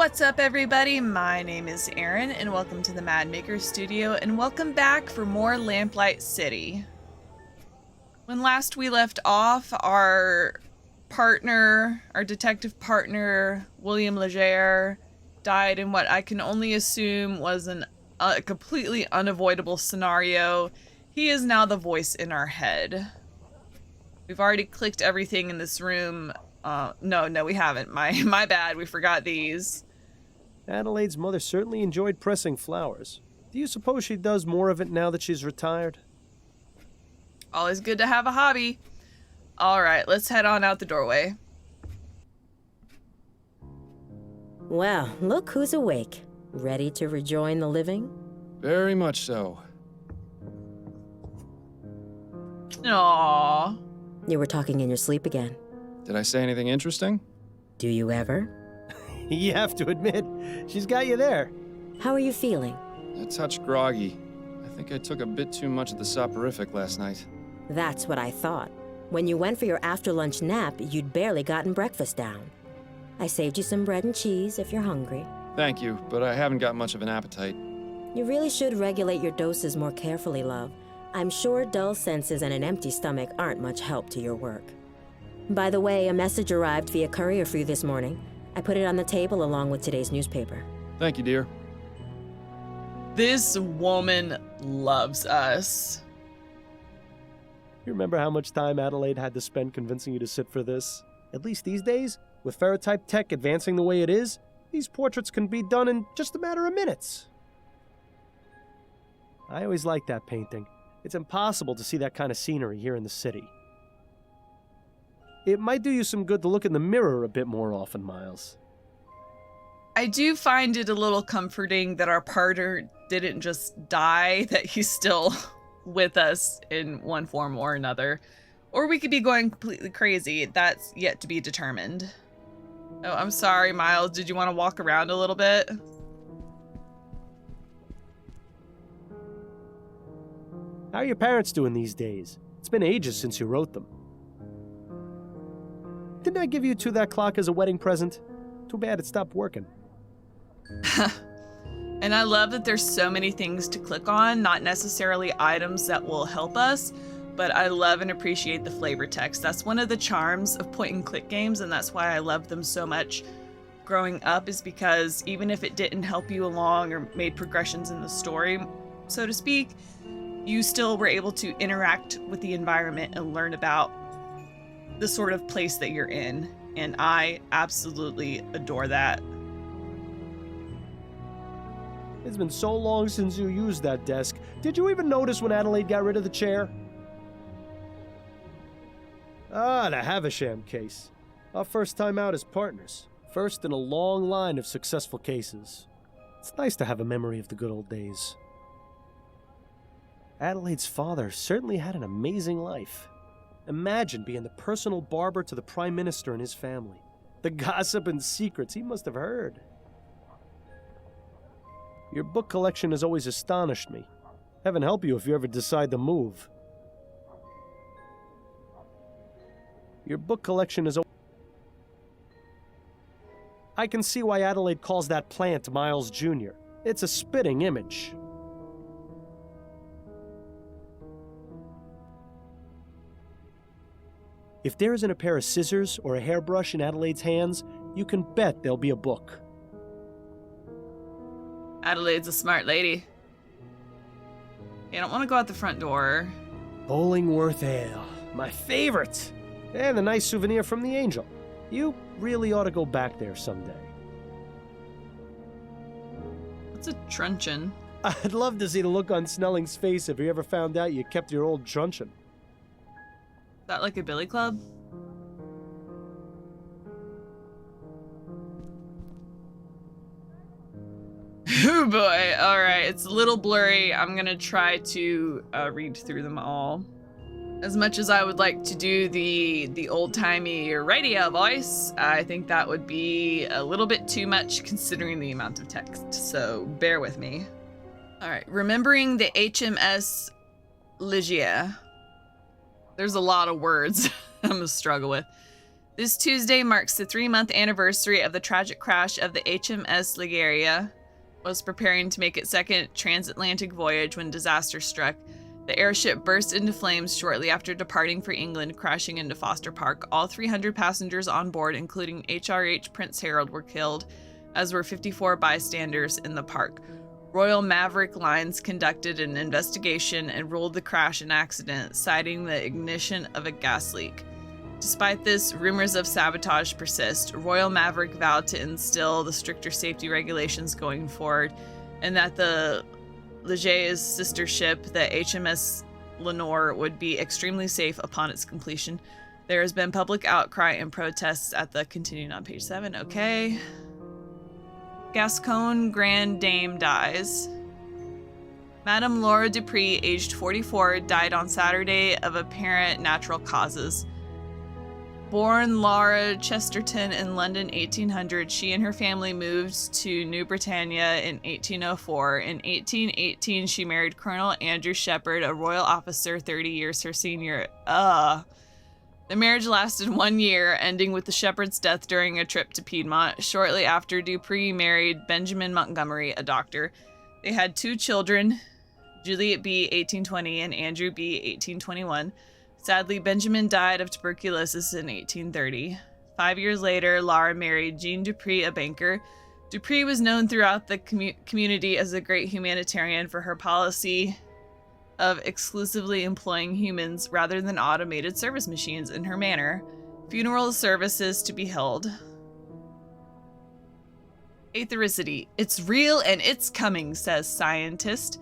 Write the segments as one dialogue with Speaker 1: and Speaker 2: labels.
Speaker 1: What's up, everybody? My name is Erin, and welcome to the Mad Maker Studio, and welcome back for more Lamplight City. When last we left off, our detective partner, William Leger, died in what I can only assume was a completely unavoidable scenario. He is now the voice in our head. We've already clicked everything in this room. No, we haven't. My bad. We forgot these.
Speaker 2: Adelaide's mother certainly enjoyed pressing flowers. Do you suppose she does more of it now that she's retired?
Speaker 1: Always good to have a hobby. All right, let's head on out the doorway.
Speaker 3: Well, look who's awake. Ready to rejoin the living?
Speaker 4: Very much so.
Speaker 1: Aww.
Speaker 3: You were talking in your sleep again.
Speaker 4: Did I say anything interesting?
Speaker 3: Do you ever?
Speaker 2: You have to admit, she's got you there.
Speaker 3: How are you feeling?
Speaker 4: A touch groggy. I think I took a bit too much of the soporific last night.
Speaker 3: That's what I thought. When you went for your after-lunch nap, you'd barely gotten breakfast down. I saved you some bread and cheese if you're hungry.
Speaker 4: Thank you, but I haven't got much of an appetite.
Speaker 3: You really should regulate your doses more carefully, love. I'm sure dull senses and an empty stomach aren't much help to your work. By the way, a message arrived via courier for you this morning. I put it on the table along with today's newspaper.
Speaker 4: Thank you, dear.
Speaker 1: This woman loves us.
Speaker 2: You remember how much time Adelaide had to spend convincing you to sit for this? At least these days, with ferrotype tech advancing the way it is, these portraits can be done in just a matter of minutes. I always liked that painting. It's impossible to see that kind of scenery here in the city. It might do you some good to look in the mirror a bit more often, Miles.
Speaker 1: I do find it a little comforting that our partner didn't just die, that he's still with us in one form or another. Or we could be going completely crazy. That's yet to be determined. Oh, I'm sorry, Miles. Did you want to walk around a little bit?
Speaker 2: How are your parents doing these days? It's been ages since you wrote them. Didn't I give you two that clock as a wedding present? Too bad it stopped working.
Speaker 1: And I love that there's so many things to click on, not necessarily items that will help us, but I love and appreciate the flavor text. That's one of the charms of point and click games, and that's why I love them so much growing up, is because even if it didn't help you along or made progressions in the story, so to speak, you still were able to interact with the environment and learn about the sort of place that you're in, and I absolutely adore that.
Speaker 2: It's been so long since you used that desk. Did you even notice when Adelaide got rid of the chair? Ah, the Havisham case. Our first time out as partners. First in a long line of successful cases. It's nice to have a memory of the good old days. Adelaide's father certainly had an amazing life. Imagine being the personal barber to the Prime Minister and his family. The gossip and secrets he must have heard. Your book collection has always astonished me. Heaven help you if you ever decide to move. Your book collection is... I can see why Adelaide calls that plant Miles Jr. It's a spitting image. If there isn't a pair of scissors or a hairbrush in Adelaide's hands, you can bet there'll be a book.
Speaker 1: Adelaide's a smart lady. I don't want to go out the front door.
Speaker 2: Bollingworth Ale, my favorite! And a nice souvenir from the Angel. You really ought to go back there someday.
Speaker 1: What's a truncheon?
Speaker 2: I'd love to see the look on Snelling's face if he ever found out you kept your old truncheon.
Speaker 1: Is that like a billy club? Oh boy, alright, it's a little blurry. I'm gonna try to read through them all. As much as I would like to do the old-timey radio voice, I think that would be a little bit too much considering the amount of text, so bear with me. Alright, remembering the HMS Ligia. There's a lot of words I'm gonna struggle with. This Tuesday marks the 3-month anniversary of the tragic crash of the HMS Liguria. Was preparing to make its second transatlantic voyage when disaster struck. The airship burst into flames shortly after departing for England, crashing into Foster Park. All 300 passengers on board, including HRH Prince Harold, were killed, as were 54 bystanders in the park. Royal Maverick Lines conducted an investigation and ruled the crash an accident, citing the ignition of a gas leak. Despite this, rumors of sabotage persist. Royal Maverick vowed to instill the stricter safety regulations going forward, and that the Leger's sister ship, the HMS Lenore, would be extremely safe upon its completion. There has been public outcry and protests at the continuing on page 7. Okay. Gascon Grand Dame dies. Madame Laura Dupree, aged 44, died on Saturday of apparent natural causes. Born Laura Chesterton in London 1800, she and her family moved to New Britannia in 1804. In 1818, she married Colonel Andrew Shepherd, a royal officer 30 years her senior. The marriage lasted 1 year, ending with the Shepherd's death during a trip to Piedmont. Shortly after, Dupree married Benjamin Montgomery, a doctor. They had 2 children, Juliet B. 1820 and Andrew B. 1821. Sadly, Benjamin died of tuberculosis in 1830. 5 years later, Laura married Jean Dupree, a banker. Dupree was known throughout the community as a great humanitarian for her policy of exclusively employing humans rather than automated service machines in her manor. Funeral services to be held. Aethericity. It's real and it's coming, says scientist.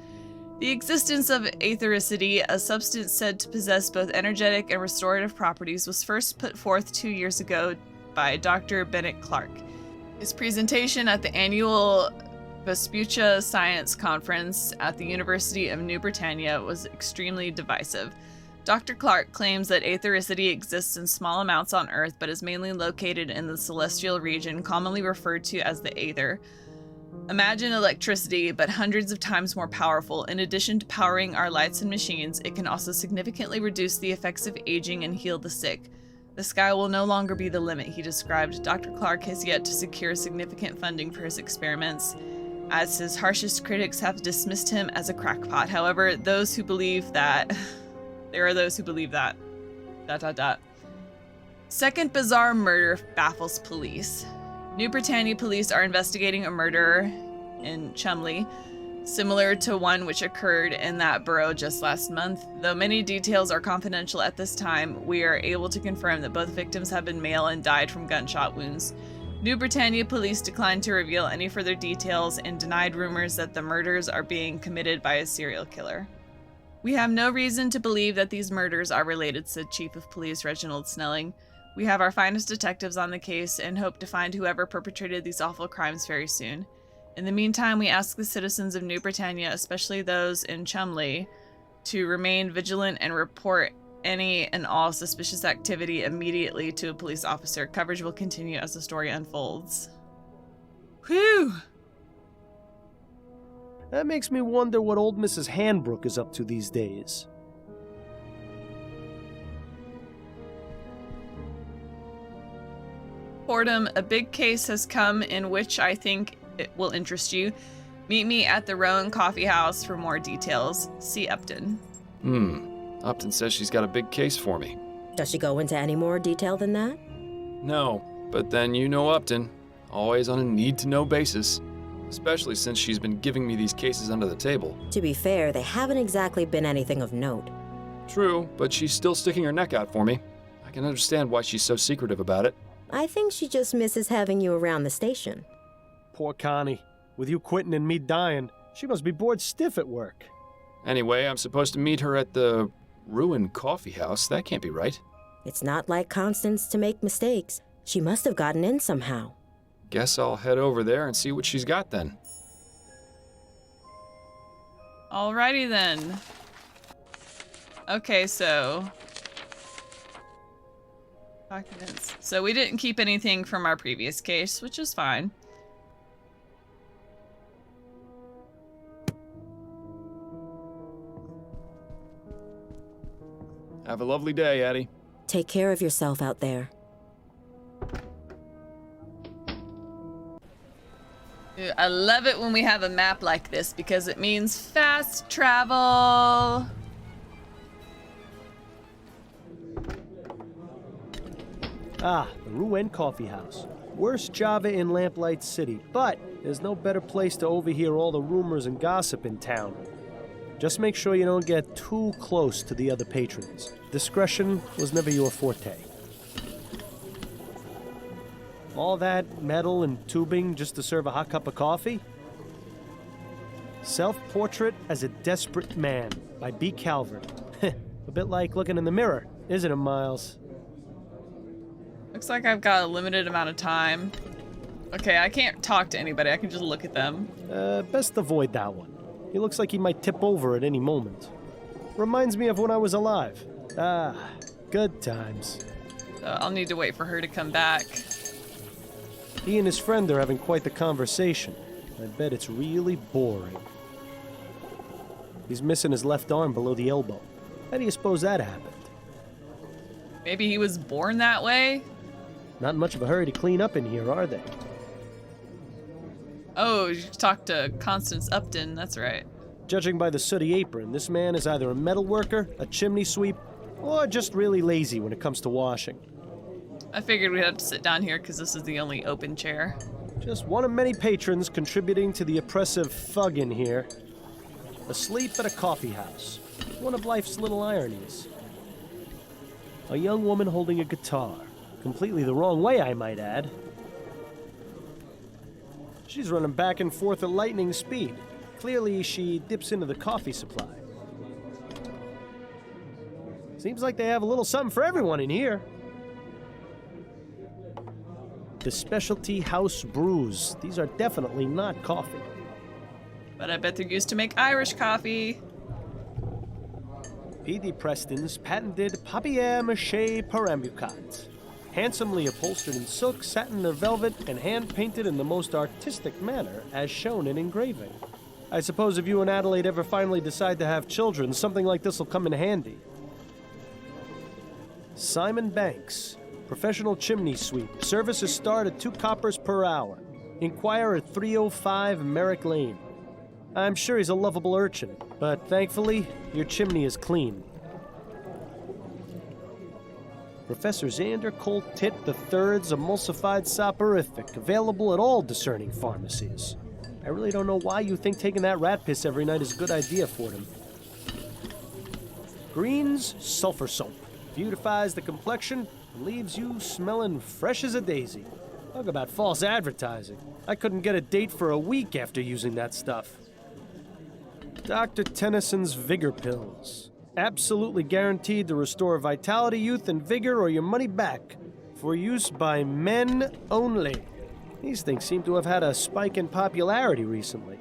Speaker 1: The existence of aethericity, a substance said to possess both energetic and restorative properties, was first put forth 2 years ago by Dr. Bennett Clark. His presentation at the annual Vespuccia Science Conference at the University of New Britannia was extremely divisive. Dr. Clark claims that aethericity exists in small amounts on Earth, but is mainly located in the celestial region, commonly referred to as the aether. Imagine electricity, but hundreds of times more powerful. In addition to powering our lights and machines, it can also significantly reduce the effects of aging and heal the sick. The sky will no longer be the limit, he described. Dr. Clark has yet to secure significant funding for his experiments, as his harshest critics have dismissed him as a crackpot. However, those who believe that... there are those who believe that... ... Second bizarre murder baffles police. New Britannia police are investigating a murder in Chumley, similar to one which occurred in that borough just last month. Though many details are confidential at this time, we are able to confirm that both victims have been male and died from gunshot wounds. New Britannia police declined to reveal any further details and denied rumors that the murders are being committed by a serial killer. We have no reason to believe that these murders are related, said Chief of Police Reginald Snelling. We have our finest detectives on the case and hope to find whoever perpetrated these awful crimes very soon. In the meantime, we ask the citizens of New Britannia, especially those in Chumley, to remain vigilant and report any and all suspicious activity immediately to a police officer. Coverage will continue as the story unfolds. Whew!
Speaker 2: That makes me wonder what old Mrs. Hanbrook is up to these days.
Speaker 1: Fordham, a big case has come in which I think it will interest you. Meet me at the Rowan Coffee House for more details. See Upton.
Speaker 4: Upton says she's got a big case for me.
Speaker 3: Does she go into any more detail than that?
Speaker 4: No, but then you know Upton. Always on a need-to-know basis. Especially since she's been giving me these cases under the table.
Speaker 3: To be fair, they haven't exactly been anything of note.
Speaker 4: True, but she's still sticking her neck out for me. I can understand why she's so secretive about it.
Speaker 3: I think she just misses having you around the station.
Speaker 2: Poor Connie. With you quitting and me dying, she must be bored stiff at work.
Speaker 4: Anyway, I'm supposed to meet her at the Ruin Coffee House. That can't be right.
Speaker 3: It's not like Constance to make mistakes. She must have gotten in somehow.
Speaker 4: Guess I'll head over there and see what she's got then.
Speaker 1: Alrighty then. Okay, so... documents. So we didn't keep anything from our previous case, which is fine.
Speaker 4: Have a lovely day, Addie.
Speaker 3: Take care of yourself out there.
Speaker 1: I love it when we have a map like this because it means fast travel.
Speaker 2: Ah, the Rouen Coffee House. Worst Java in Lamplight City, but there's no better place to overhear all the rumors and gossip in town. Just make sure you don't get too close to the other patrons. Discretion was never your forte. All that metal and tubing just to serve a hot cup of coffee? Self-Portrait as a Desperate Man by B. Calvert. A bit like looking in the mirror, isn't it, Miles?
Speaker 1: Looks like I've got a limited amount of time. Okay, I can't talk to anybody. I can just look at them.
Speaker 2: Best avoid that one. He looks like he might tip over at any moment. Reminds me of when I was alive. Ah, good times.
Speaker 1: I'll need to wait for her to come back.
Speaker 2: He and his friend are having quite the conversation. I bet it's really boring. He's missing his left arm below the elbow. How do you suppose that happened?
Speaker 1: Maybe he was born that way?
Speaker 2: Not in much of a hurry to clean up in here, are they?
Speaker 1: Oh, you talked to Constance Upton, that's right.
Speaker 2: Judging by the sooty apron, this man is either a metal worker, a chimney sweep, or just really lazy when it comes to washing.
Speaker 1: I figured we'd have to sit down here because this is the only open chair.
Speaker 2: Just one of many patrons contributing to the oppressive thug in here. Asleep at a coffee house. One of life's little ironies. A young woman holding a guitar. Completely the wrong way, I might add. She's running back and forth at lightning speed. Clearly, she dips into the coffee supply. Seems like they have a little something for everyone in here. The specialty house brews. These are definitely not coffee.
Speaker 1: But I bet they're used to make Irish coffee.
Speaker 2: P.D. Preston's patented papier-mâché perambucat. Handsomely upholstered in silk, satin, or velvet, and hand-painted in the most artistic manner, as shown in engraving. I suppose if you and Adelaide ever finally decide to have children, something like this will come in handy. Simon Banks, professional chimney sweep. Services start at 2 coppers per hour. Inquire at 305 Merrick Lane. I'm sure he's a lovable urchin, but thankfully, your chimney is clean. Professor Xander Colt Tit III's emulsified soporific, available at all discerning pharmacies. I really don't know why you think taking that rat piss every night is a good idea for him. Green's Sulfur Soap. Beautifies the complexion and leaves you smelling fresh as a daisy. Talk about false advertising. I couldn't get a date for a week after using that stuff. Dr. Tennyson's Vigor Pills. Absolutely guaranteed to restore vitality, youth, and vigor or your money back. For use by men only. These things seem to have had a spike in popularity recently.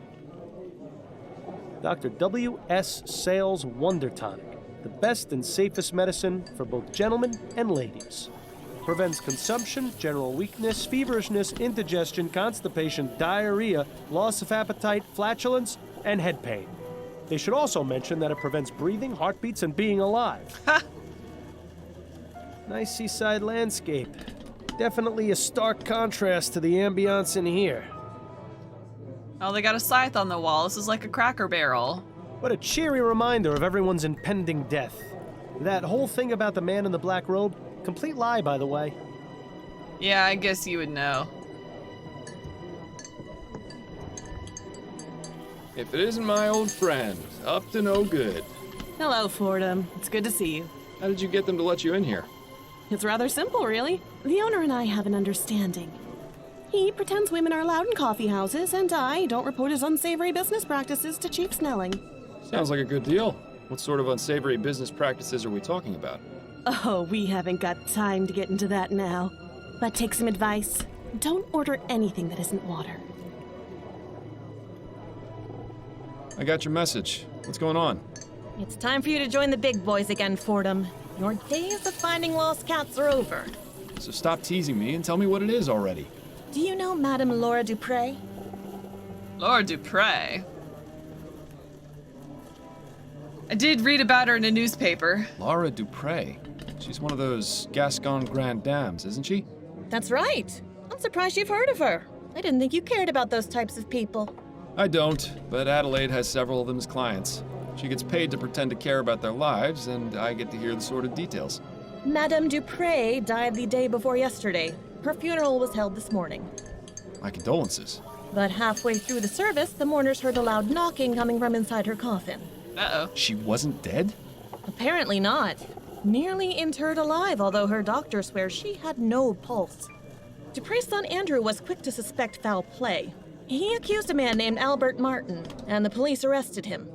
Speaker 2: Dr. W.S. Sales Wonder Tonic. The best and safest medicine for both gentlemen and ladies. Prevents consumption, general weakness, feverishness, indigestion, constipation, diarrhea, loss of appetite, flatulence, and head pain. They should also mention that it prevents breathing, heartbeats, and being alive.
Speaker 1: Ha!
Speaker 2: Nice seaside landscape. Definitely a stark contrast to the ambiance in here.
Speaker 1: Oh, they got a scythe on the wall. This is like a Cracker Barrel.
Speaker 2: What a cheery reminder of everyone's impending death. That whole thing about the man in the black robe, complete lie, by the way.
Speaker 1: Yeah, I guess you would know.
Speaker 4: If it isn't my old friend, Upton O'Good.
Speaker 5: Hello, Fordham. It's good to see you.
Speaker 4: How did you get them to let you in here?
Speaker 5: It's rather simple, really. The owner and I have an understanding. He pretends women are allowed in coffee houses, and I don't report his unsavory business practices to Chief Snelling.
Speaker 4: Sounds like a good deal. What sort of unsavory business practices are we talking about?
Speaker 5: Oh, we haven't got time to get into that now. But take some advice. Don't order anything that isn't water.
Speaker 4: I got your message. What's going on?
Speaker 6: It's time for you to join the big boys again, Fordham. Your days of finding lost cats are over.
Speaker 4: So stop teasing me and tell me what it is already.
Speaker 6: Do you know Madame Laura Dupre?
Speaker 1: Laura Dupre. I did read about her in a newspaper.
Speaker 4: Laura Dupre. She's one of those Gascon Grand Dames, isn't she?
Speaker 6: That's right. I'm surprised you've heard of her. I didn't think you cared about those types of people.
Speaker 4: I don't, but Adelaide has several of them as clients. She gets paid to pretend to care about their lives, and I get to hear the sordid details.
Speaker 6: Madame Dupre died the day before yesterday. Her funeral was held this morning.
Speaker 4: My condolences.
Speaker 6: But halfway through the service, the mourners heard a loud knocking coming from inside her coffin.
Speaker 1: Uh-oh.
Speaker 4: She wasn't dead?
Speaker 6: Apparently not. Nearly interred alive, although her doctor swears she had no pulse. Dupre's son Andrew was quick to suspect foul play. He accused a man named Albert Martin, and the police arrested him.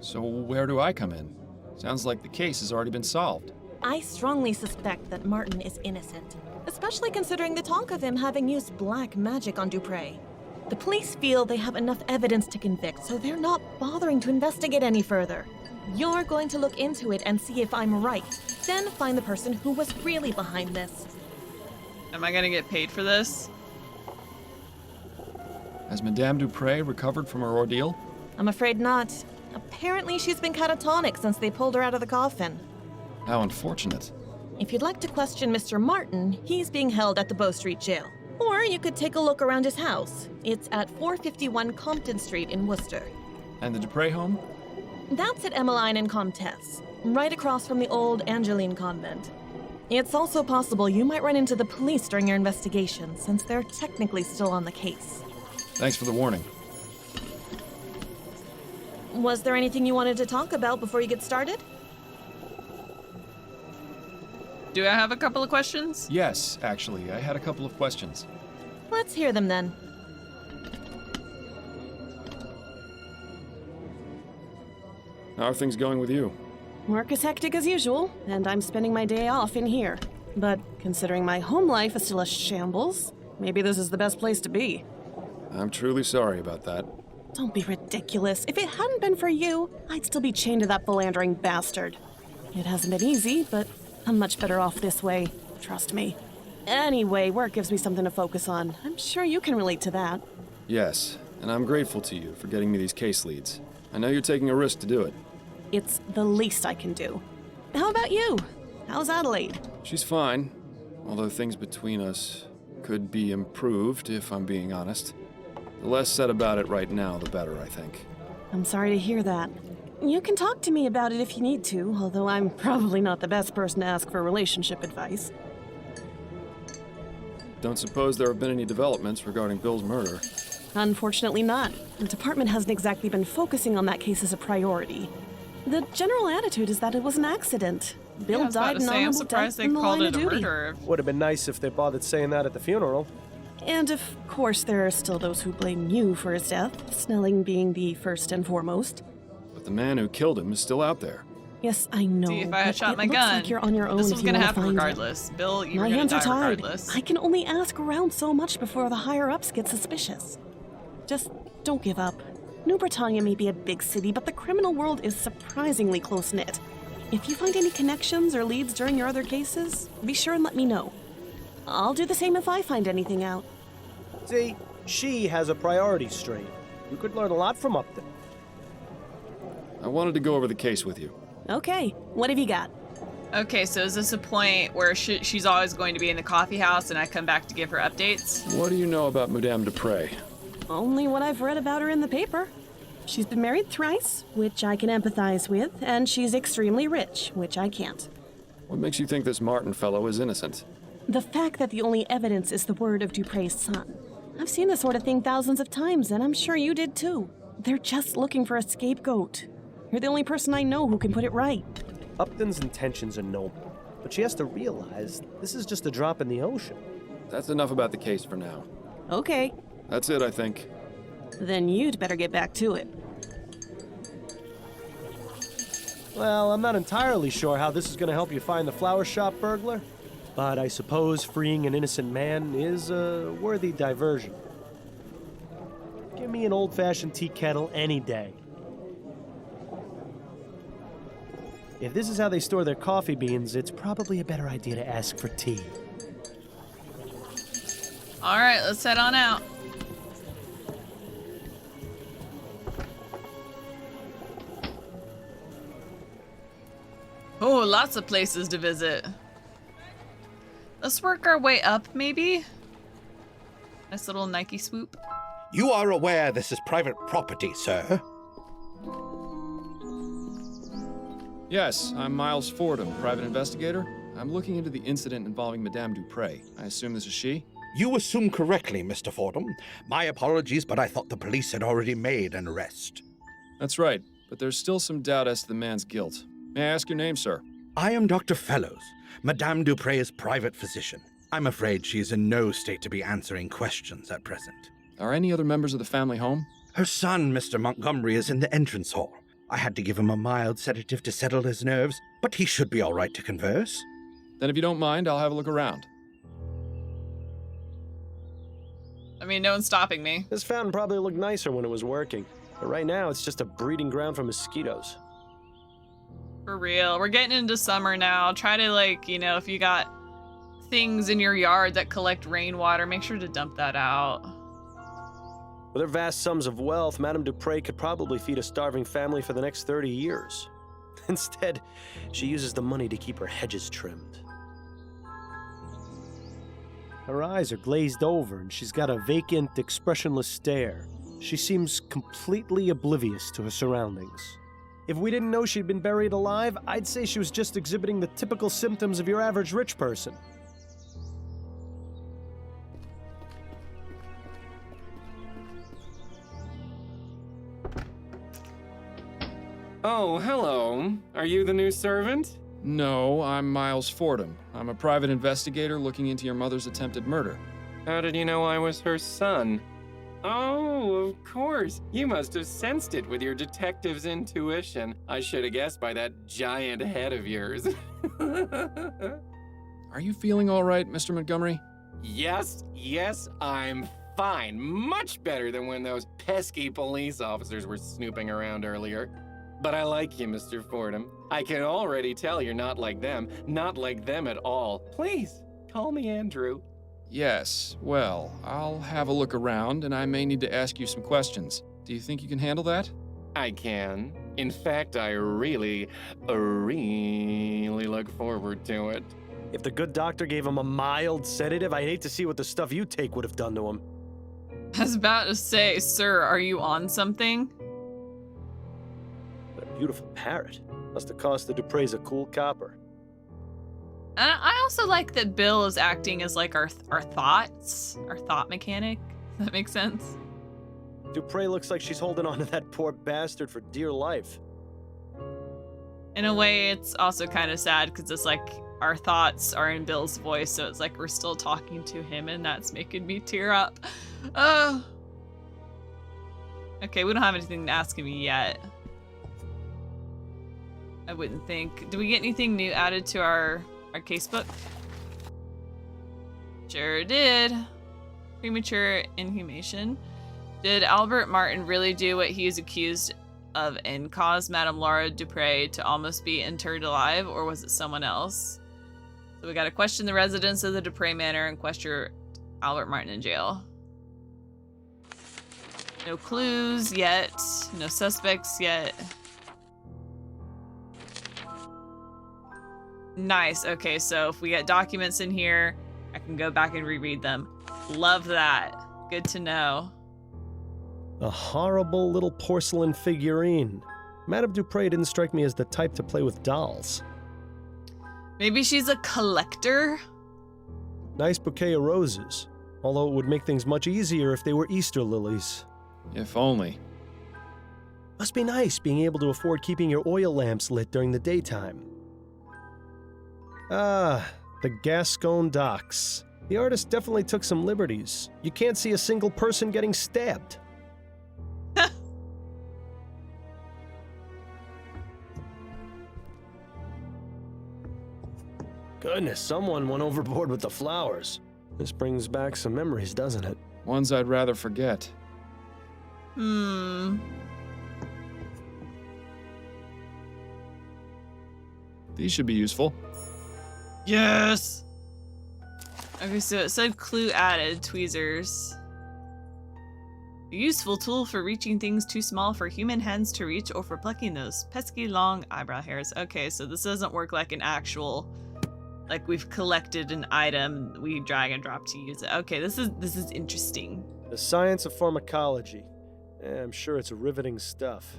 Speaker 4: So where do I come in? Sounds like the case has already been solved.
Speaker 6: I strongly suspect that Martin is innocent, especially considering the talk of him having used black magic on Dupre. The police feel they have enough evidence to convict, so they're not bothering to investigate any further. You're going to look into it and see if I'm right, then find the person who was really behind this.
Speaker 1: Am I gonna get paid for this?
Speaker 4: Has Madame Dupre recovered from her ordeal?
Speaker 6: I'm afraid not. Apparently she's been catatonic since they pulled her out of the coffin.
Speaker 4: How unfortunate.
Speaker 6: If you'd like to question Mr. Martin, he's being held at the Bow Street Jail. Or you could take a look around his house. It's at 451 Compton Street in Worcester.
Speaker 4: And the Dupre home?
Speaker 6: That's at Emmeline and Comtesse, right across from the old Angeline convent. It's also possible you might run into the police during your investigation, since they're technically still on the case.
Speaker 4: Thanks for the warning.
Speaker 6: Was there anything you wanted to talk about before you get started?
Speaker 1: Do I have a couple of questions?
Speaker 4: Yes, actually, I had a couple of questions.
Speaker 6: Let's hear them then.
Speaker 4: How are things going with you?
Speaker 5: Work is hectic as usual, and I'm spending my day off in here. But considering my home life is still a shambles, maybe this is the best place to be.
Speaker 4: I'm truly sorry about that.
Speaker 5: Don't be ridiculous. If it hadn't been for you, I'd still be chained to that philandering bastard. It hasn't been easy, but I'm much better off this way. Trust me. Anyway, work gives me something to focus on. I'm sure you can relate to that.
Speaker 4: Yes, and I'm grateful to you for getting me these case leads. I know you're taking a risk to do it.
Speaker 5: It's the least I can do. How about you? How's Adelaide?
Speaker 4: She's fine, although things between us could be improved, if I'm being honest. The less said about it right now, the better, I think.
Speaker 5: I'm sorry to hear that. You can talk to me about it if you need to, although I'm probably not the best person to ask for relationship advice.
Speaker 4: Don't suppose there have been any developments regarding Bill's murder.
Speaker 5: Unfortunately not. The department hasn't exactly been focusing on that case as a priority. The general attitude is that it was an accident. Bill
Speaker 1: Yeah, I was about
Speaker 5: died
Speaker 1: to
Speaker 5: an
Speaker 1: say, I'm
Speaker 5: honorable
Speaker 1: surprised
Speaker 5: death
Speaker 1: they
Speaker 5: in the
Speaker 1: called
Speaker 5: line
Speaker 1: it
Speaker 5: of
Speaker 1: a
Speaker 5: duty.
Speaker 1: murder.
Speaker 2: Would have been nice if they bothered saying that at the funeral.
Speaker 5: And of course, there are still those who blame you for his death, Snelling being the first and foremost.
Speaker 4: But the man who killed him is still out there.
Speaker 5: Yes, I know.
Speaker 1: See, if I had
Speaker 5: but
Speaker 1: shot
Speaker 5: it
Speaker 1: my
Speaker 5: looks
Speaker 1: gun,
Speaker 5: like you're on your own
Speaker 1: this
Speaker 5: if
Speaker 1: was
Speaker 5: you
Speaker 1: gonna
Speaker 5: want to
Speaker 1: happen
Speaker 5: find him.
Speaker 1: regardless. Bill, you
Speaker 5: My
Speaker 1: were gonna
Speaker 5: hands are
Speaker 1: die
Speaker 5: tied.
Speaker 1: regardless.
Speaker 5: I can only ask around so much before the higher-ups get suspicious. Just don't give up. New Britannia may be a big city, but the criminal world is surprisingly close-knit. If you find any connections or leads during your other cases, be sure and let me know. I'll do the same if I find anything out.
Speaker 2: See, she has a priority straight. You could learn a lot from Upton.
Speaker 4: I wanted to go over the case with you.
Speaker 5: Okay, what have you got?
Speaker 1: Okay, so is this a point where she's always going to be in the coffee house and I come back to give her updates?
Speaker 4: What do you know about Madame Dupre?
Speaker 5: Only what I've read about her in the paper. She's been married thrice, which I can empathize with, and she's extremely rich, which I can't.
Speaker 4: What makes you think this Martin fellow is innocent?
Speaker 5: The fact that the only evidence is the word of Dupre's son. I've seen this sort of thing thousands of times, and I'm sure you did too. They're just looking for a scapegoat. You're the only person I know who can put it right.
Speaker 2: Upton's intentions are noble, but she has to realize this is just a drop in the ocean.
Speaker 4: That's enough about the case for now.
Speaker 5: Okay,
Speaker 4: That's it, I think.
Speaker 5: then you'd better get back to it.
Speaker 2: Well, I'm not entirely sure how this is going to help you find the flower shop burglar, but I suppose freeing an innocent man is a worthy diversion. Give me an old-fashioned tea kettle any day. If this is how they store their coffee beans, it's probably a better idea to ask for tea.
Speaker 1: All right, let's head on out. Oh, lots of places to visit. Let's work our way up, maybe? Nice little Nike swoop.
Speaker 7: You are aware this is private property, sir?
Speaker 4: Yes, I'm Miles Fordham, private investigator. I'm looking into the incident involving Madame Dupre. I assume this is she?
Speaker 7: You assume correctly, Mr. Fordham. My apologies, but I thought the police had already made an arrest.
Speaker 4: That's right, but there's still some doubt as to the man's guilt. May I ask your name, sir?
Speaker 7: I am Dr. Fellows, Madame Dupre's private physician. I'm afraid she is in no state to be answering questions at present.
Speaker 4: Are any other members of the family home?
Speaker 7: Her son, Mr. Montgomery, is in the entrance hall. I had to give him a mild sedative to settle his nerves, but he should be all right to converse.
Speaker 4: Then if you don't mind, I'll have a look around.
Speaker 1: I mean, no one's stopping me.
Speaker 2: This fountain probably looked nicer when it was working, but right now it's just a breeding ground for mosquitoes.
Speaker 1: For real. We're getting into summer now. Try to, like, you know, if you got things in your yard that collect rainwater, make sure to dump that out.
Speaker 2: With her vast sums of wealth, Madame Dupre could probably feed a starving family for the next 30 years. Instead, she uses the money to keep her hedges trimmed. Her eyes are glazed over, and she's got a vacant, expressionless stare. She seems completely oblivious to her surroundings. If we didn't know she'd been buried alive, I'd say she was just exhibiting the typical symptoms of your average rich person.
Speaker 8: Oh, hello. Are you the new servant?
Speaker 4: No, I'm Miles Fordham. I'm a private investigator looking into your mother's attempted murder.
Speaker 8: How did you know I was her son? Oh, of course. You must have sensed it with your detective's intuition. I should have guessed by that giant head of yours.
Speaker 4: Are you feeling all right, Mr. Montgomery?
Speaker 8: Yes, I'm fine. Much better than when those pesky police officers were snooping around earlier. But I like you, Mr. Fordham. I can already tell you're not like them at all. Please, call me Andrew.
Speaker 4: Yes, well, I'll have a look around, and I may need to ask you some questions. Do you think you can handle that?
Speaker 8: I can. In fact, I really look forward to it.
Speaker 2: If the good doctor gave him a mild sedative, I'd hate to see what the stuff you take would have done to him.
Speaker 1: I was about to say, sir, are you on something?
Speaker 2: What a beautiful parrot. Must have cost the Dupre's a cool copper.
Speaker 1: And I also like that Bill is acting as like our thoughts, our thought mechanic. Does that make sense?
Speaker 2: Dupre looks like she's holding on to that poor bastard for dear life.
Speaker 1: In a way, it's also kind of sad because it's like our thoughts are in Bill's voice, so it's like we're still talking to him, and that's making me tear up. Oh. Okay, we don't have anything to ask him yet. I wouldn't think. Do we get anything new added to our casebook? Sure did. Premature inhumation. Did Albert Martin really do what he is accused of and cause Madame Laura Dupre to almost be interred alive, or was it someone else? So we gotta question the residents of the Dupre Manor and question Albert Martin in jail. No clues yet. No suspects yet. Nice. Okay, so if we get documents in here, I can go back and reread them. Love that. Good to know.
Speaker 2: A horrible little porcelain figurine. Madame Dupre didn't strike me as the type to play with dolls.
Speaker 1: Maybe she's a collector?
Speaker 2: Nice bouquet of roses. Although it would make things much easier if they were Easter lilies.
Speaker 4: If only.
Speaker 2: Must be nice being able to afford keeping your oil lamps lit during the daytime. Ah, the Gascon docks. The artist definitely took some liberties. You can't see a single person getting stabbed. Goodness, someone went overboard with the flowers. This brings back some memories, doesn't it?
Speaker 4: Ones I'd rather forget. These should be useful.
Speaker 1: Yes! Okay, so it said clue added, tweezers. A useful tool for reaching things too small for human hands to reach or for plucking those pesky long eyebrow hairs. Okay, so this doesn't work like an actual Like we've collected an item, we drag and drop to use it. Okay, this is interesting.
Speaker 2: The science of pharmacology. I'm sure it's riveting stuff.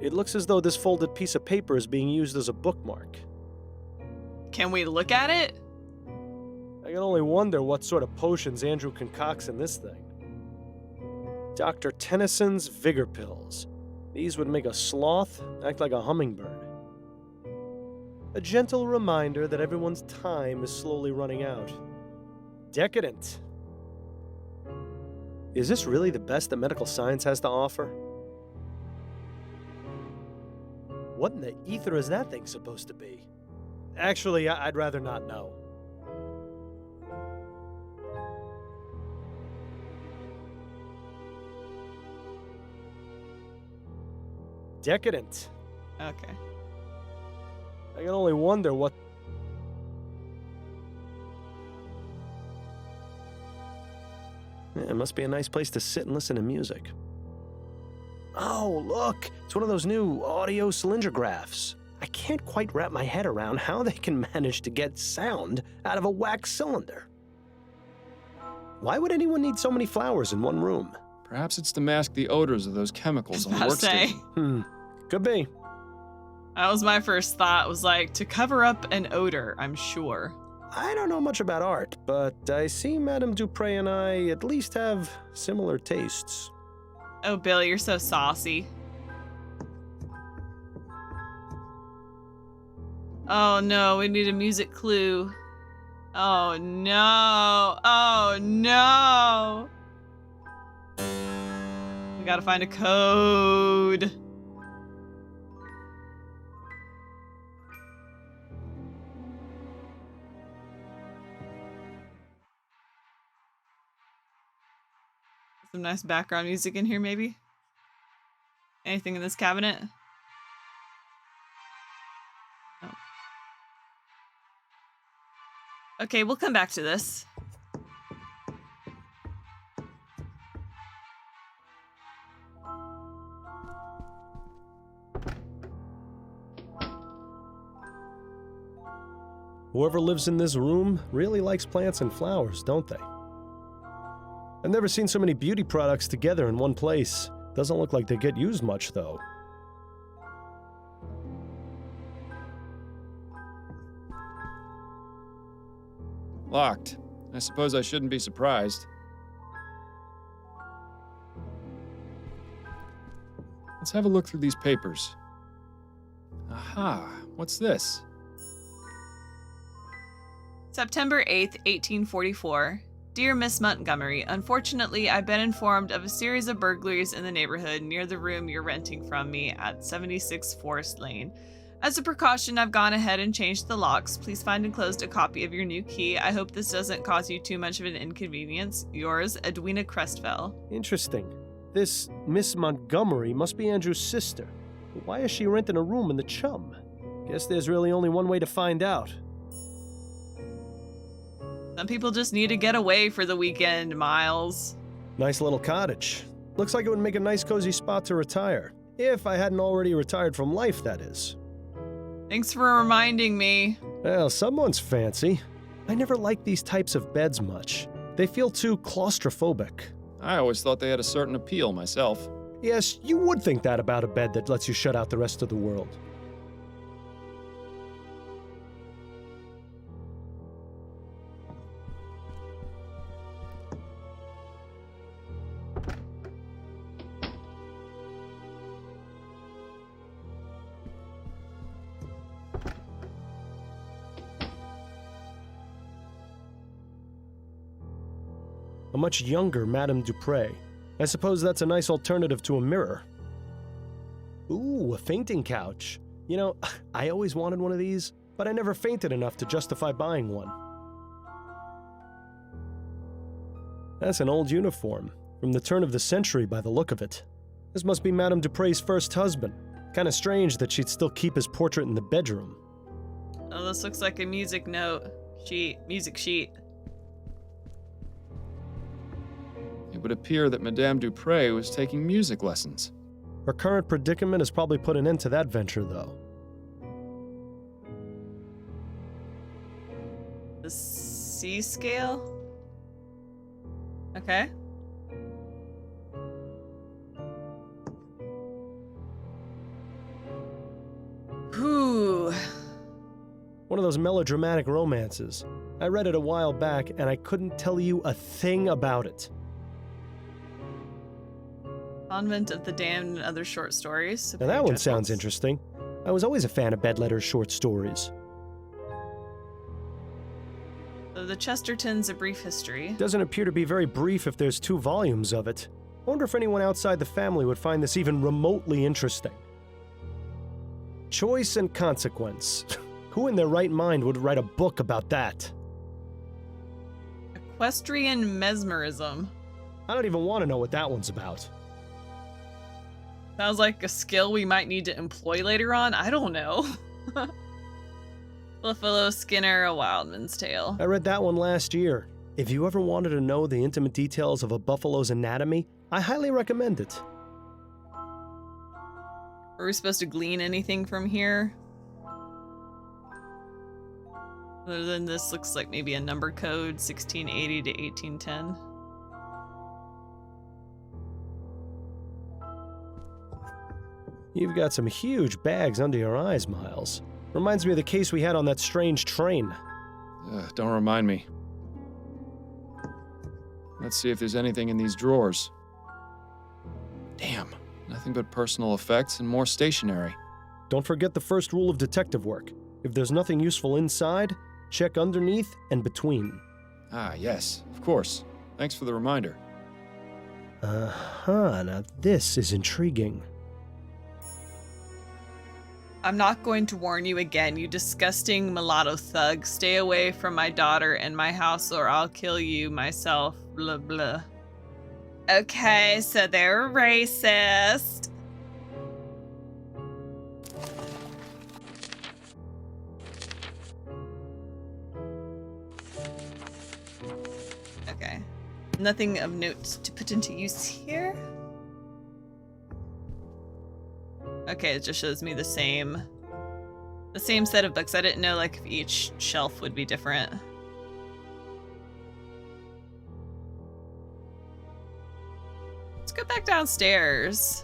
Speaker 2: It looks as though this folded piece of paper is being used as a bookmark.
Speaker 1: Can we look at it?
Speaker 2: I can only wonder what sort of potions Andrew concocts in this thing. Dr. Tennyson's Vigor Pills. These would make a sloth act like a hummingbird. A gentle reminder that everyone's time is slowly running out. Decadent. Is this really the best that medical science has to offer? What in the ether is that thing supposed to be? Actually, I'd rather not know. Decadent.
Speaker 1: Okay.
Speaker 2: I can only wonder what... Yeah, it must be a nice place to sit and listen to music. Oh, look! It's one of those new audio cylindergraphs. I can't quite wrap my head around how they can manage to get sound out of a wax cylinder. Why would anyone need so many flowers in one room?
Speaker 4: Perhaps it's to mask the odors of those chemicals on the
Speaker 1: About to say.
Speaker 4: workstation.
Speaker 2: Could be.
Speaker 1: That was my first thought, was like, to cover up an odor, I'm sure.
Speaker 2: I don't know much about art, but I see Madame Dupre and I at least have similar tastes.
Speaker 1: Oh, Billy, you're so saucy. Oh no, we need a music clue. Oh no, oh no. We gotta find a code. Some nice background music in here, maybe? Anything in this cabinet? No. Okay, we'll come back to this.
Speaker 2: Whoever lives in this room really likes plants and flowers, don't they? I've never seen so many beauty products together in one place. Doesn't look like they get used much, though.
Speaker 4: Locked. I suppose I shouldn't be surprised. Let's have a look through these papers. Aha, what's this?
Speaker 1: September 8th, 1844. Dear Miss Montgomery, unfortunately, I've been informed of a series of burglaries in the neighborhood near the room you're renting from me at 76 Forest Lane. As a precaution, I've gone ahead and changed the locks. Please find enclosed a copy of your new key. I hope this doesn't cause you too much of an inconvenience. Yours, Edwina Crestfell.
Speaker 2: Interesting. This Miss Montgomery must be Andrew's sister. Why is she renting a room in the Chum? Guess there's really only one way to find out.
Speaker 1: Some people just need to get away for the weekend, Miles.
Speaker 2: Nice little cottage. Looks like it would make a nice cozy spot to retire. If I hadn't already retired from life, that is.
Speaker 1: Thanks for reminding me.
Speaker 2: Well, someone's fancy. I never liked these types of beds much. They feel too claustrophobic.
Speaker 4: I always thought they had a certain appeal myself.
Speaker 2: Yes, you would think that about a bed that lets you shut out the rest of the world. A much younger Madame Dupre. I suppose that's a nice alternative to a mirror. Ooh, a fainting couch. You know, I always wanted one of these, but I never fainted enough to justify buying one. That's an old uniform, from the turn of the century by the look of it. This must be Madame Dupre's first husband. Kinda strange that she'd still keep his portrait in the bedroom.
Speaker 1: Oh, this looks like a music sheet.
Speaker 4: It would appear that Madame Dupre was taking music lessons.
Speaker 2: Her current predicament has probably put an end to that venture, though.
Speaker 1: C scale? Okay. Whew.
Speaker 2: One of those melodramatic romances. I read it a while back, and I couldn't tell you a thing about it.
Speaker 1: Convent of the Damned and Other Short Stories.
Speaker 2: Now that one sounds interesting. I was always a fan of Bedletter's short stories.
Speaker 1: So the Chestertons, A Brief History.
Speaker 2: Doesn't appear to be very brief if there's 2 volumes of it. I wonder if anyone outside the family would find this even remotely interesting. Choice and Consequence. Who in their right mind would write a book about that?
Speaker 1: Equestrian Mesmerism.
Speaker 2: I don't even want to know what that one's about.
Speaker 1: Sounds like a skill we might need to employ later on. I don't know. Buffalo Skinner, A Wildman's Tale.
Speaker 2: I read that one last year. If you ever wanted to know the intimate details of a buffalo's anatomy, I highly recommend it.
Speaker 1: Are we supposed to glean anything from here? Other than this looks like maybe a number code, 1680 to 1810.
Speaker 2: You've got some huge bags under your eyes, Miles. Reminds me of the case we had on that strange train.
Speaker 4: Don't remind me. Let's see if there's anything in these drawers. Damn, nothing but personal effects and more stationery.
Speaker 2: Don't forget the first rule of detective work. If there's nothing useful inside, check underneath and between.
Speaker 4: Ah, yes, of course. Thanks for the reminder.
Speaker 2: Now this is intriguing.
Speaker 1: I'm not going to warn you again, you disgusting mulatto thug. Stay away from my daughter and my house or I'll kill you myself. Blah, blah. Okay, so they're racist. Okay. Nothing of note to put into use here. Okay, it just shows me the same set of books. I didn't know like if each shelf would be different. Let's go back downstairs.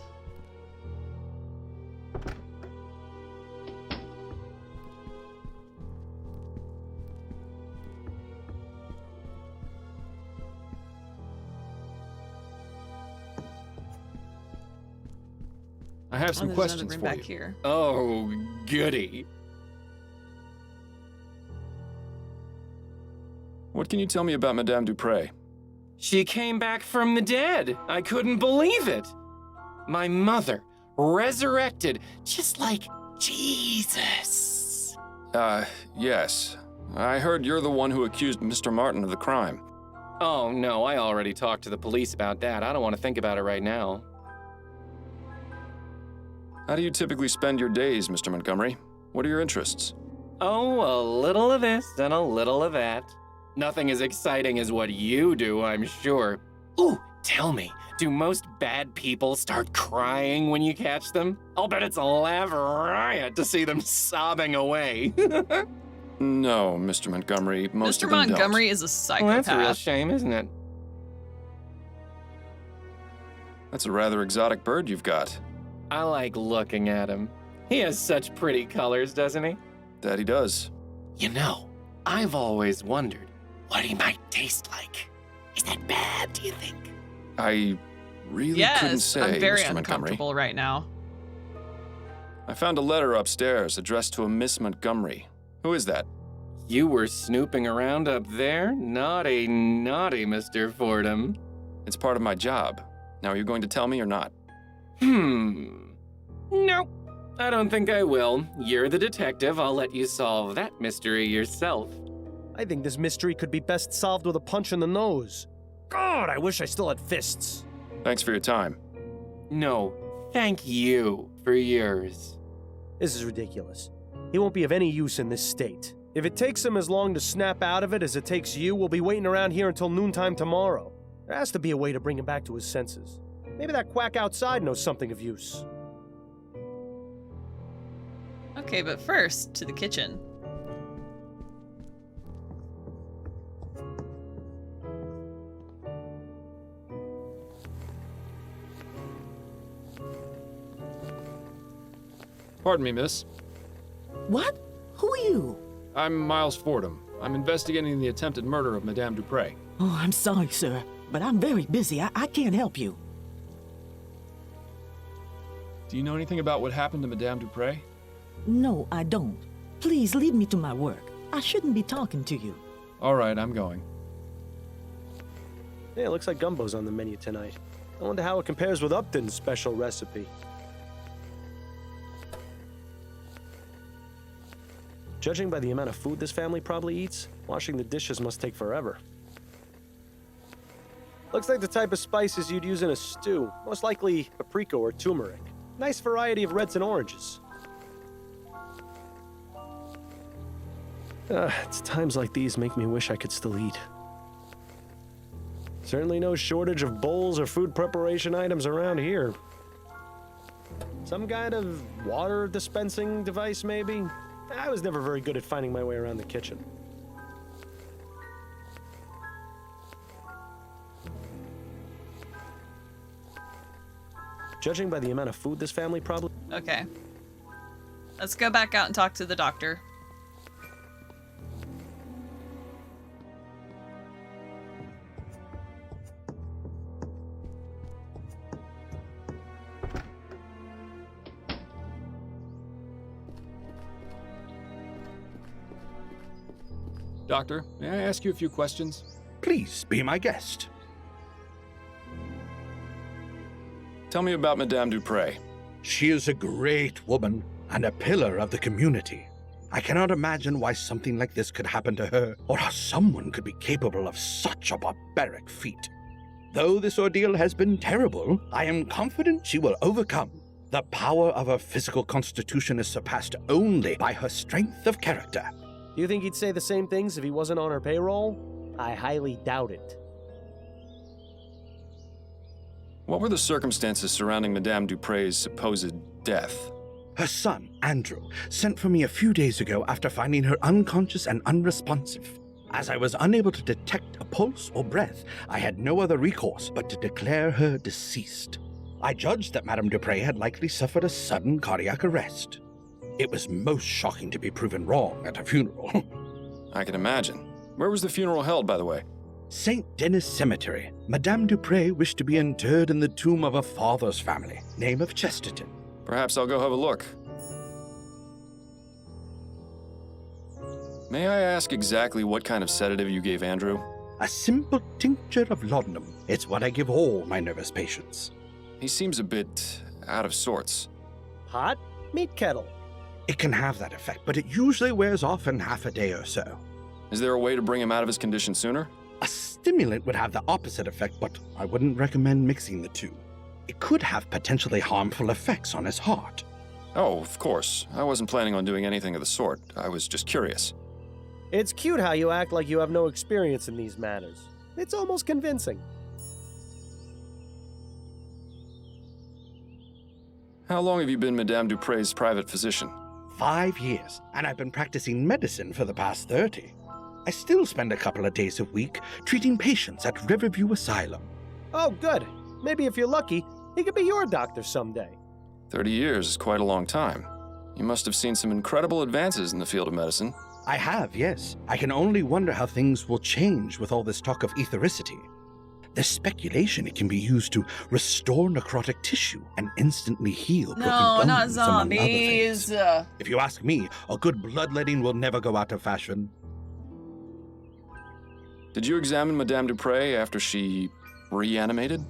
Speaker 4: I have some
Speaker 1: there's
Speaker 4: questions
Speaker 1: another room
Speaker 4: for
Speaker 1: back
Speaker 4: you.
Speaker 1: here.
Speaker 8: Oh, goody.
Speaker 4: What can you tell me about Madame Dupre?
Speaker 8: She came back from the dead. I couldn't believe it. My mother, resurrected, just like Jesus.
Speaker 4: Yes. I heard you're the one who accused Mr. Martin of the crime.
Speaker 8: Oh, no, I already talked to the police about that. I don't want to think about it right now.
Speaker 4: How do you typically spend your days, Mr. Montgomery? What are your interests?
Speaker 8: Oh, a little of this and a little of that. Nothing as exciting as what you do, I'm sure. Ooh, tell me, do most bad people start crying when you catch them? I'll bet it's a laugh riot to see them sobbing away.
Speaker 4: No, Mr. Montgomery, most
Speaker 1: Mr.
Speaker 4: of them don't.
Speaker 1: Montgomery is a
Speaker 8: Well,
Speaker 1: psychopath.
Speaker 8: that's a real shame, isn't it?
Speaker 4: That's a rather exotic bird you've got.
Speaker 8: I like looking at him. He has such pretty colors, doesn't he?
Speaker 4: That he does.
Speaker 8: You know, I've always wondered what he might taste like. Is that bad, do you think?
Speaker 4: I really couldn't
Speaker 1: Yes,
Speaker 4: say,
Speaker 1: I'm very
Speaker 4: Mr. Montgomery.
Speaker 1: uncomfortable right now.
Speaker 4: I found a letter upstairs addressed to a Miss Montgomery. Who is that?
Speaker 8: You were snooping around up there? Naughty, naughty, Mr. Fordham.
Speaker 4: It's part of my job. Now, are you going to tell me or not?
Speaker 8: Nope. I don't think I will. You're the detective. I'll let you solve that mystery yourself.
Speaker 2: I think this mystery could be best solved with a punch in the nose. God, I wish I still had fists.
Speaker 4: Thanks for your time.
Speaker 8: No, thank you for yours.
Speaker 2: This is ridiculous. He won't be of any use in this state. If it takes him as long to snap out of it as it takes you, we'll be waiting around here until noontime tomorrow. There has to be a way to bring him back to his senses. Maybe that quack outside knows something of use.
Speaker 1: Okay, but first, to the kitchen.
Speaker 4: Pardon me, miss.
Speaker 9: What? Who are you?
Speaker 4: I'm Miles Fordham. I'm investigating the attempted murder of Madame Dupre.
Speaker 9: Oh, I'm sorry, sir, but I'm very busy. I can't help you.
Speaker 4: Do you know anything about what happened to Madame Dupre?
Speaker 9: No, I don't. Please leave me to my work. I shouldn't be talking to you.
Speaker 4: All right, I'm going.
Speaker 2: Yeah, it looks like gumbo's on the menu tonight. I wonder how it compares with Upton's special recipe. Judging by the amount of food this family probably eats, washing the dishes must take forever. Looks like the type of spices you'd use in a stew, most likely paprika or turmeric. Nice variety of reds and oranges. It's times like these make me wish I could still eat. Certainly no shortage of bowls or food preparation items around here. Some kind of water dispensing device, maybe? I was never very good at finding my way around the kitchen. Judging by the amount of food this family probably...
Speaker 1: Okay. Let's go back out and talk to the doctor.
Speaker 4: Doctor, may I ask you a few questions?
Speaker 7: Please be my guest.
Speaker 4: Tell me about Madame Dupre.
Speaker 7: She is a great woman and a pillar of the community. I cannot imagine why something like this could happen to her, or how someone could be capable of such a barbaric feat. Though this ordeal has been terrible, I am confident she will overcome. The power of her physical constitution is surpassed only by her strength of character.
Speaker 2: Do you think he'd say the same things if he wasn't on her payroll? I highly doubt it.
Speaker 4: What were the circumstances surrounding Madame Dupre's supposed death?
Speaker 7: Her son, Andrew, sent for me a few days ago after finding her unconscious and unresponsive. As I was unable to detect a pulse or breath, I had no other recourse but to declare her deceased. I judged that Madame Dupre had likely suffered a sudden cardiac arrest. It was most shocking to be proven wrong at a funeral.
Speaker 4: I can imagine. Where was the funeral held, by the way?
Speaker 7: St. Denis Cemetery. Madame Dupre wished to be interred in the tomb of her father's family, name of Chesterton.
Speaker 4: Perhaps I'll go have a look. May I ask exactly what kind of sedative you gave Andrew?
Speaker 7: A simple tincture of laudanum. It's what I give all my nervous patients.
Speaker 4: He seems a bit out of sorts.
Speaker 2: Hot? Meat kettle.
Speaker 7: It can have that effect, but it usually wears off in half a day or so.
Speaker 4: Is there a way to bring him out of his condition sooner?
Speaker 7: A stimulant would have the opposite effect, but I wouldn't recommend mixing the two. It could have potentially harmful effects on his heart.
Speaker 4: Oh, of course. I wasn't planning on doing anything of the sort. I was just curious.
Speaker 2: It's cute how you act like you have no experience in these matters. It's almost convincing.
Speaker 4: How long have you been Madame Dupre's private physician?
Speaker 7: 5 years, and I've been practicing medicine for the past 30. I still spend a couple of days a week treating patients at Riverview Asylum.
Speaker 2: Oh, good. Maybe if you're lucky, he could be your doctor someday.
Speaker 4: 30 years is quite a long time. You must have seen some incredible advances in the field of medicine.
Speaker 7: I have, yes. I can only wonder how things will change with all this talk of ethericity. There's speculation it can be used to restore necrotic tissue and instantly heal broken
Speaker 1: No,
Speaker 7: bones,
Speaker 1: not
Speaker 7: among other
Speaker 1: zombies.
Speaker 7: things. If you ask me, a good bloodletting will never go out of fashion.
Speaker 4: Did you examine Madame Dupre after she reanimated?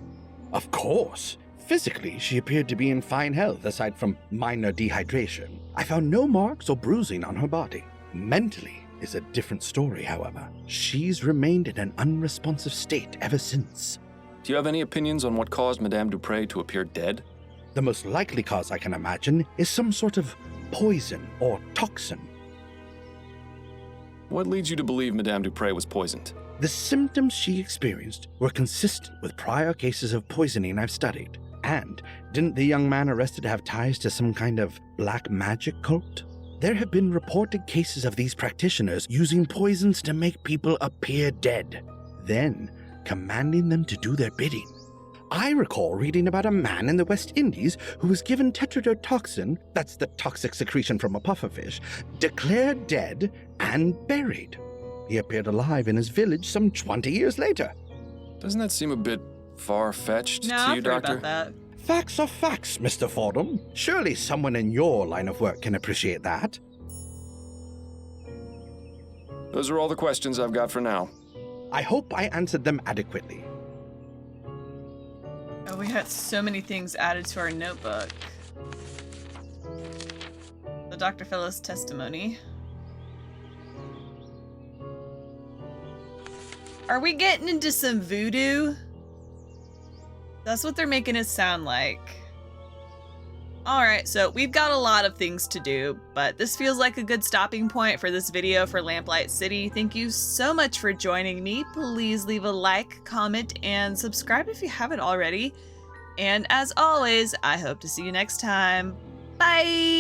Speaker 7: Of course. Physically, she appeared to be in fine health aside from minor dehydration. I found no marks or bruising on her body. Mentally is a different story, however. She's remained in an unresponsive state ever since.
Speaker 4: Do you have any opinions on what caused Madame Dupre to appear dead?
Speaker 7: The most likely cause I can imagine is some sort of poison or toxin.
Speaker 4: What leads you to believe Madame Dupre was poisoned?
Speaker 7: The symptoms she experienced were consistent with prior cases of poisoning I've studied. And didn't the young man arrested have ties to some kind of black magic cult? There have been reported cases of these practitioners using poisons to make people appear dead, then commanding them to do their bidding. I recall reading about a man in the West Indies who was given tetrodotoxin, that's the toxic secretion from a pufferfish, declared dead and buried. He appeared alive in his village some 20 years later.
Speaker 4: Doesn't that seem a bit far-fetched
Speaker 1: No,
Speaker 4: to
Speaker 1: I've
Speaker 4: you,
Speaker 1: heard
Speaker 4: Doctor?
Speaker 1: about that.
Speaker 7: Facts are facts, Mr. Fordham. Surely someone in your line of work can appreciate that.
Speaker 4: Those are all the questions I've got for now.
Speaker 7: I hope I answered them adequately.
Speaker 1: Oh, we had so many things added to our notebook. The Dr. Fellows' testimony. Are we getting into some voodoo? That's what they're making it sound like. Alright, so we've got a lot of things to do, but this feels like a good stopping point for this video for Lamplight City. Thank you so much for joining me. Please leave a like, comment, and subscribe if you haven't already. And as always, I hope to see you next time. Bye!